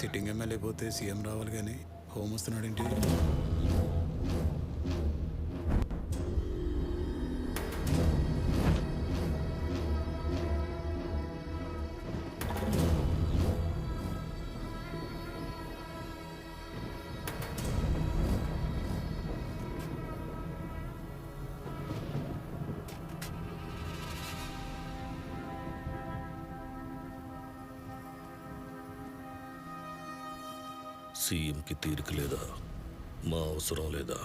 Sitting MLA పోతే CM రావాలి కానీ హోమ్ వస్తున్నాడేంటి? సీఎంకి తీరిక లేదా? మా అవసరం లేదా?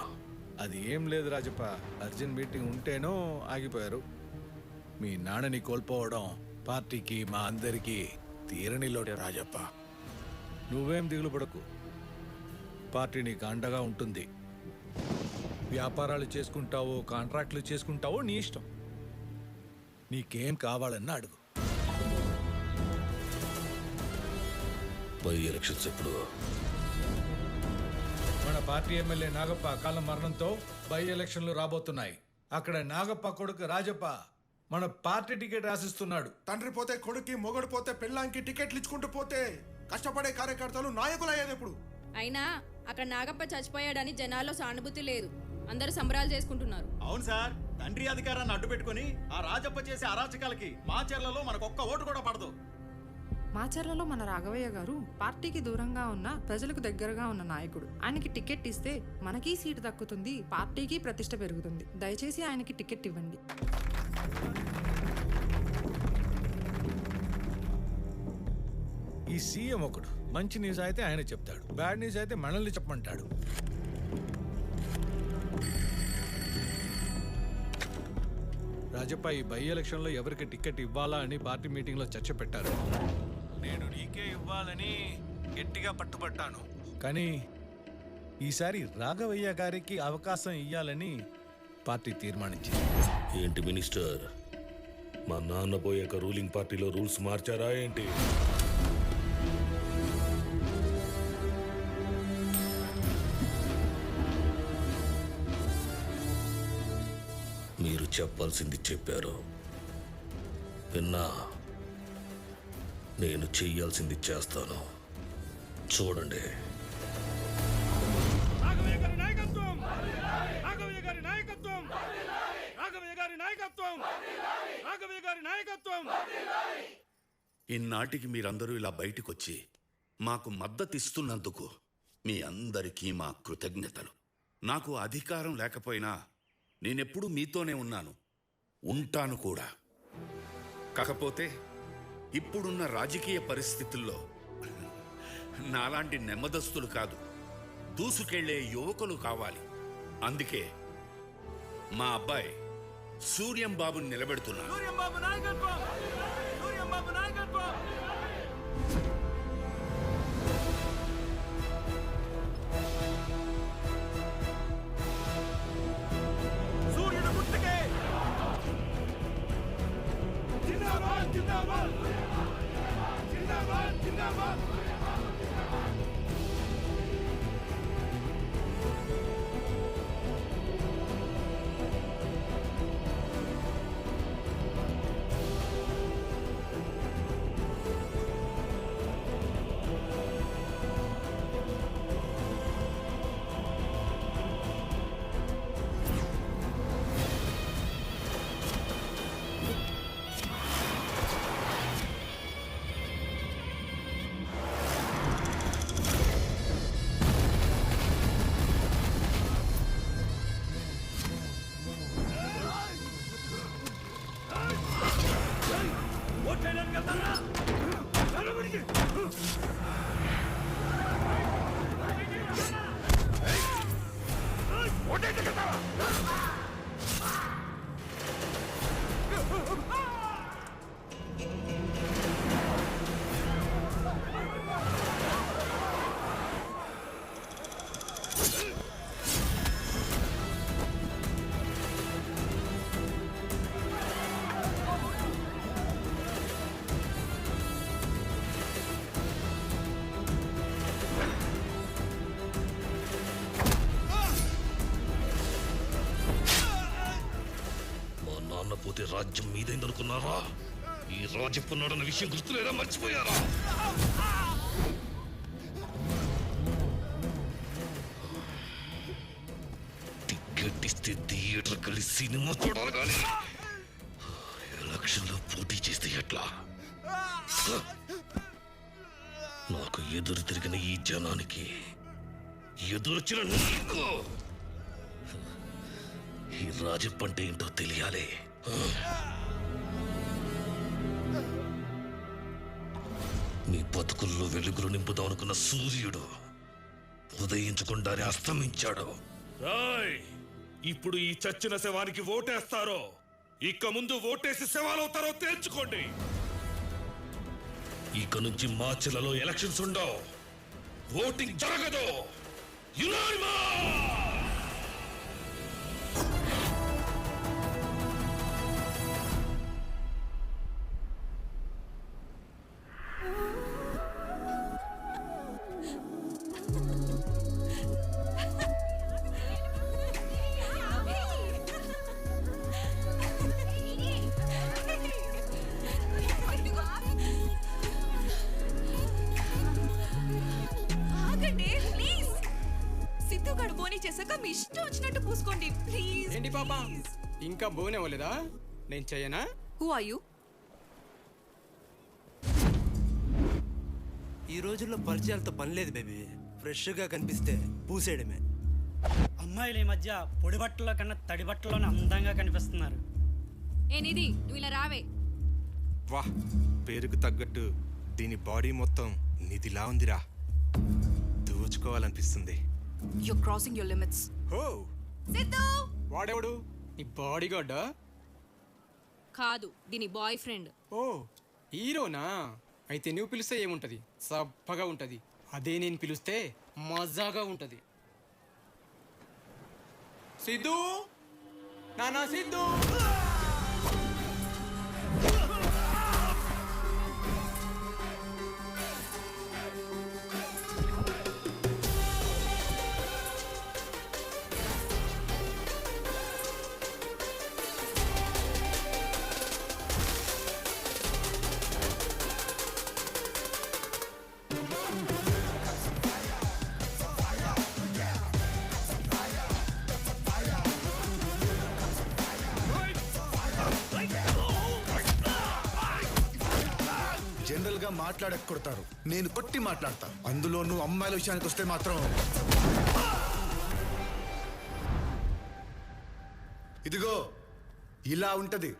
అది ఏం లేదు రాజప్ప, అర్జెంట్ మీటింగ్ ఉంటేనో ఆగిపోయారు. మీ నాన్నని కోల్పోవడం పార్టీకి మా అందరికీ తీరని లోటే రాజప్ప. నువ్వేం దిగులు పడకు, పార్టీ నీకు అండగా ఉంటుంది. వ్యాపారాలు చేసుకుంటావో కాంట్రాక్టులు చేసుకుంటావో నీ ఇష్టం. నీకేం కావాలన్నా అడుగు. బై ఎలక్షన్స్ ఎప్పుడు? మన పార్టీ ఎమ్మెల్యే నాగప్ప అకాల మరణంతో బై ఎలక్షన్లు రాబోతున్నాయి. అక్కడ నాగప్ప కొడుకు రాజప్ప మన పార్టీ టికెట్ ఆశిస్తున్నాడు. తండ్రి పోతే కొడుక్కి, మొగడు పోతే పెళ్ళాంకి టికెట్లు ఇచ్చుకుంటూ పోతే కష్టపడే కార్యకర్తలు నాయకులు అయ్యేది ఎప్పుడు? అయినా అక్కడ నాగప్ప చచ్చిపోయాడని జనాల్లో సానుభూతి లేదు. అందరూ సంబరాలు చేసుకుంటున్నారు. అవును సార్, తండ్రి అధికారాన్ని అడ్డు పెట్టుకుని ఆ రాజప్ప చేసే అరాచకాలకి మా చర్లలో మనకు ఒక్క ఓటు కూడా పడదు. మాచర్లలో మన రాఘవయ్య గారు పార్టీకి దూరంగా ఉన్న ప్రజలకు దగ్గరగా ఉన్న నాయకుడు. ఆయనకి టికెట్ ఇస్తే మనకి సీటు దక్కుతుంది, పార్టీకి ప్రతిష్ట పెరుగుతుంది. దయచేసి ఆయనకి టికెట్ ఇవ్వండి. ఈ సీఎం ఒకడు మంచి న్యూస్ అయితే ఆయన చెప్తాడు, బ్యాడ్ న్యూస్ అయితే మనల్ని చెప్పమంటాడు. రాజప్ప, ఈ బై ఎలక్షన్లో ఎవరికి టికెట్ ఇవ్వాలా అని పార్టీ మీటింగ్లో చర్చ పెట్టారు. నేను నీకే ఇవ్వాలని గట్టిగా పట్టుబట్టాను, కానీ ఈసారి రాఘవయ్య గారికి అవకాశం ఇవ్వాలని పార్టీ తీర్మానించింది. ఏంటి మినిస్టర్, మా నాన్న పోయాక రూలింగ్ పార్టీలో రూల్స్ మార్చారా ఏంటి? మీరు చెప్పాల్సింది చెప్పారు, విన్నా. నేను చెయ్యాల్సింది చేస్తాను, చూడండి. ఇన్నాటికి మీరందరూ ఇలా బయటకొచ్చి మాకు మద్దతిస్తున్నందుకు మీ అందరికీ మా కృతజ్ఞతలు. నాకు అధికారం లేకపోయినా నేనెప్పుడూ మీతోనే ఉన్నాను, ఉంటాను కూడా. కాకపోతే ఇప్పుడున్న రాజకీయ పరిస్థితుల్లో నాలాంటి నెమ్మదస్తులు కాదు, దూసుకెళ్లే యువకులు కావాలి. అందుకే మా అబ్బాయి సూర్యం బాబుని నిలబెడుతున్నాను. పోతే రాజ్యం మీదైందనుకున్నారా? ఈ రాజపున్నాడన్న విషయం గుర్తులేదా? మర్చిపోయారా? టికెట్ ఇస్తే థియేటర్ కలిసి సినిమా చూడాలి కానీ ఎలక్షన్ లో పోటీ చేస్తే ఎట్లా? నాకు ఎదురు తిరిగిన ఈ జనానికి ఎదురొచ్చిన నీకు ఈ రాజప్ప అంటే ఏంటో తెలియాలి. మీ బతుకుల్లో వెలుగులు నింపుదాం అనుకున్న సూర్యుడు ఉదయించకుండానే అస్తమించాడు. రాయ్, ఇప్పుడు ఈ చచ్చిన శవానికి ఓటేస్తారో ఇక ముందు ఓటేసి శవాలవుతారో తేల్చుకోండి. ఇక నుంచి మార్చిలలో ఎలక్షన్స్ ఉండవు, ఓటింగ్ జరగదు. ఆగండి ప్లీజ్. సిద్ధుగాడు బోని చేశాక మీ ఇష్టం వచ్చినట్టు పూసుకోండి ప్లీజ్. ఏంటి పాప ఇంకా బోన్ అవ్వలేదా? నేను చెయ్యనా? Who are you? ఈ రోజుల్లో పరిచయాలతో పని లేదు బేబీ. ఫ్రెష్గా కనిపిస్తే పూసేయడమే. అమ్మాయిలు ఈ మధ్య పొడి బట్టల్లో కన్నా తడి బట్టల్లోనే అందంగా కనిపిస్తున్నారు. ఏ నిధి, నువ్వు ఇలా రావే. వా, పేరుకు తగ్గట్టు దీని బాడీ మొత్తం నిధిలా ఉందిరా. దోచుకోవాలనిపిస్తుంది. You crossing your limits. హో, సిద్ధు వాడెవడు? నీ బాడీ గార్డా? కాదు, దీని బాయ్ ఫ్రెండ్. ఓ, హీరోనా? అయితే నువ్వు పిలిస్తే ఏముంటది? సబ్బగా ఉంటది. అదే నేను పిలిస్తే మజాగా ఉంటది. సిద్ధు, నానా సిద్ధు. జనరల్ గా మాట్లాడక కొడతారు, నేను కొట్టి మాట్లాడతా. అందులో నువ్వు అమ్మాయిల విషయానికి వస్తే మాత్రం ఇదిగో ఇలా ఉంటది.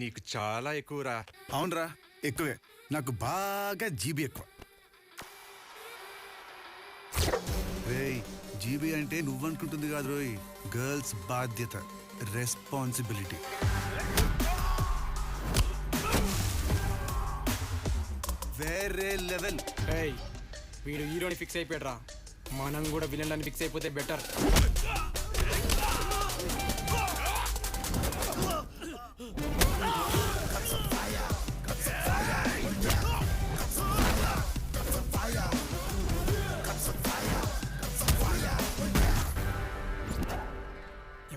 నీకు చాలా ఎక్కువరా. అవునరా, ఎక్కువే. నాకు బాగా జీబీ ఎక్కువ. రేయ్, జీబీ అంటే నువ్వనుకుంటుంది కాదు రోయ్, గర్ల్స్ బాధ్యత, రెస్పాన్సిబిలిటీ. వేరే లెవెల్. ఏయ్, వీడు హీరోని ఫిక్స్ అయిపోయాడ్రా. మనం కూడా విలన్లని ఫిక్స్ అయిపోతే బెటర్.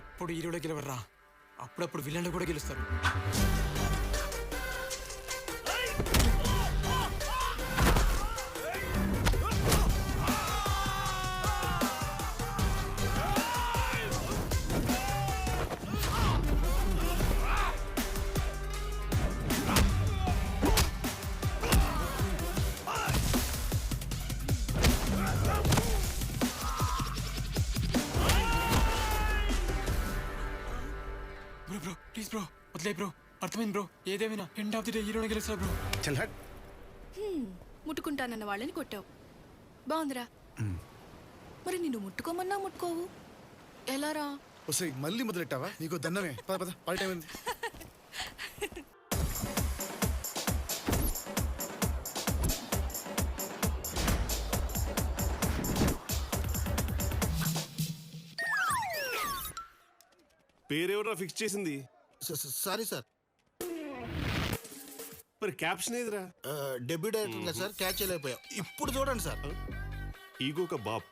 ఎప్పుడు హీరోలో గెలవర్రా, అప్పుడప్పుడు విలన్లు కూడా గెలుస్తారు. బ్రో ప్లీజ్ బ్రో, వదిలే బ్రో. అర్థమైంది బ్రో. ఏదేమైనా ఎండ్ ఆఫ్ ది డే హీరోని గెలుస్తా బ్రో. చల్ హట్. ముట్టుకుంటానన్న వాళ్ళని కొట్టావు, బాగుందిరా. మరి నిన్ను ముట్టుకోమన్నా ముట్టుకోవు, ఎలారా? వస్తే మళ్ళీ మొదలెట్టావా? నీకు దండమే. పద పద, పార్టీ టైం అయింది. పేరెవరా ఫిక్స్ చేసింది? Sorry sir. మరి క్యాప్షన్ ఏదిరా? డెబ్యూ డైరెక్టర్ సార్, క్యాచ్ చేయలేకపోయాం. ఇప్పుడు చూడండి సార్. ఈగో ఒక బాప్,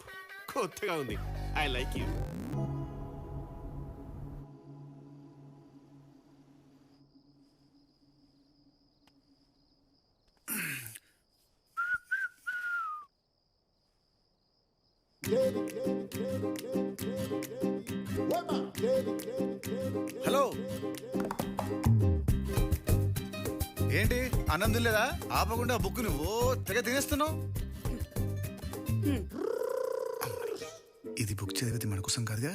కొత్తగా ఉంది. I like you. Lady, hello, ఏంటి అన్నం తినలేదా? ఆపకుండా బుక్ నువ్వు తెగ తినేస్తున్నావు. ఇది బుక్ చదివితే మన కోసం కాదుగా.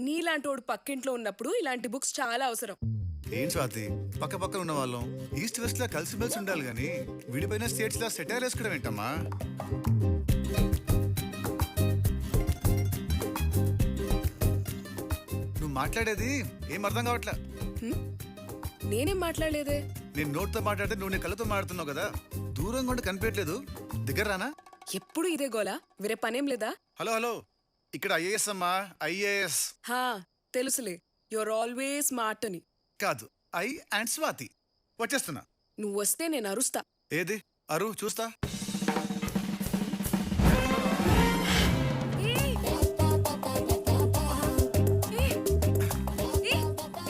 నీలాంటోడు పక్కింట్లో ఉన్నప్పుడు ఇలాంటి బుక్స్ చాలా అవసరం. ఏం స్వాతి, పక్క పక్కన ఉన్న వాళ్ళం ఈస్ట్ వెస్ట్ లా కలిసిమెలిసి ఉండాలి గాని విడిపోయిన స్టేట్స్ లా సెటైర్ వేసుకోవడం ఏంటమ్మా? నువ్వు మాట్లాడేది ఏం అర్థం కావట్లే. నేనేం మాట్లాడలేదే. నేను నోట్తో మాట్లాడితే నువ్వు నీ కళ్ళతో మాట్లాడుతున్నావు కదా. దూరంగా ఉండి కనిపించట్లేదు, దగ్గర రానా? ఎప్పుడు ఇదే గోలా, వేరే పనేం లేదా? హలో హలో, ఇక్కడ ఐఏఎస్ అమ్మా, ఐఏఎస్. హా తెలుసులే, యువర్ ఆల్వేస్ స్మార్ట్ అని. కాదు, ఐ అండ్ స్వాతి. వచ్చేస్తున్నా. నువ్వు వస్తే నేను అరుస్తా. ఏది అరు చూస్తా.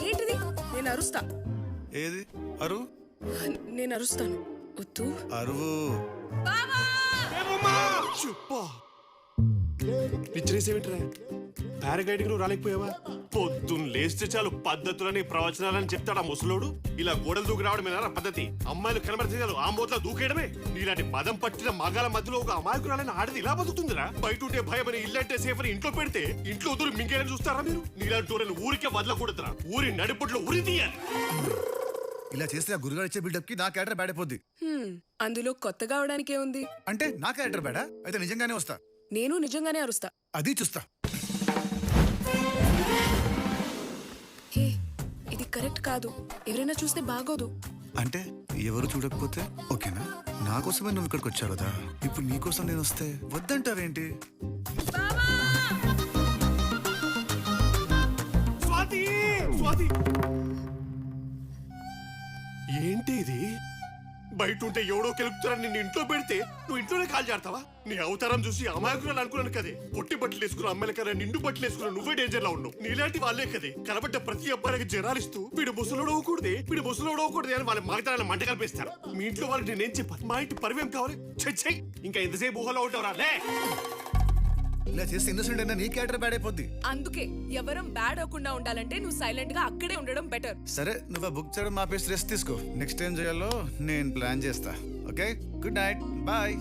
ఏంటిది? నేను అరుస్తా. ఏది అరు? నేను అరుస్తాను. వద్దు. అరువు. పిచ్చిరేసేమిట్రా? పారాగ్లైడింగ్ నువ్వు రాలేకపోయావా? పొద్దున్న లేస్తే చాలు పద్ధతులని ప్రవచనాలని చెప్తాడా ముసలోడు. ఇలా గోడలు దూకి రావడమేనా పద్ధతి? అమ్మాయిలు కనబడితే చాలు ఆ మూతలో దూకేయడమే. నీలాంటి మదం పట్టిన మగాల మధ్యలో ఒక అమాయకురాలని ఆడది ఇలా బతుకుతుందిరా? బయట ఉంటే భయమని, ఇల్లంటే సేఫ్ అని ఇంట్లో పెడితే ఇంట్లో వదులు మింగేయని చూస్తారా మీరు? నీలాంటి ఊరిని ఊరికే వదలకూడదురా. ఊరి నడిపట్లో ఉరి తీయాలి. ఇలా చేస్తే ఆ గురుగారు ఇచ్చే బిల్డప్ కి నా క్యారెక్టర్ బ్యాడ్ అయిపోద్ది. అందులో కొత్తగా అవడానికే ఉంది. అంటే నా క్యారెక్టర్ బ్యాడా? అయితే నిజంగానే వస్తా. నేను నిజంగానే అరుస్తా. అది చూస్తా. హే, ఇది కరెక్ట్ కాదు. ఎవరైనా చూస్తే బాగోదు. అంటే ఎవరు చూడకపోతే ఓకేనా? నా కోసమే నువ్వు ఇక్కడికి వచ్చావు కదా. ఇప్పుడు నీ కోసం నేను వస్తే వద్దంటావేంటి? స్వాతి, స్వాతి, ఏంటి ఇది? బయట ఉంటే ఎవడో కెలుపుతారని నిన్ను ఇంట్లో పెడితే నువ్వు ఇంట్లోనే కాల్ చేస్తావా? నీ అవతారం చూసి అమాయకురాలు అనుకున్నాను కదే. పొట్టి బట్టలు వేసుకున్న అమ్మాయిల కన్నా నిండు బట్టలు వేసుకున్న నువ్వే డేంజర్ లో ఉన్నావు. నీలాంటి వాళ్ళే కదే కనబడ్డ ప్రతి అబ్బాయికి జరాలిస్తూ వీడు ముసలోడవకూడదే, వీడు ముసలోడవకూడదే అని వాళ్ళ మాగతాలను మంట కల్పిస్తారు. మీ ఇంట్లో వాళ్ళకి నేనేం చెప్పాను? మా ఇంటి పరివేం కావాలి? చెయ్యి. ఇంకా ఎంతసేపు ఊహలో ఉంటావురా? లే. ఇలా చేస్తే ఇన్నోసెంట్ అయినా నీ క్యారెక్టర్ బ్యాడ్ అయిపోద్ది. అందుకే ఎవరం బ్యాడ్ అవ్వకుండా ఉండాలంటే నువ్వు సైలెంట్ గా అక్కడే ఉండడం బెటర్. సరే, నువ్వు బుక్ చేయడం ఆపేసి రెస్ట్ తీసుకో. నెక్స్ట్ ఏం చేయాలో నేను ప్లాన్ చేస్తా. Okay, good night, bye.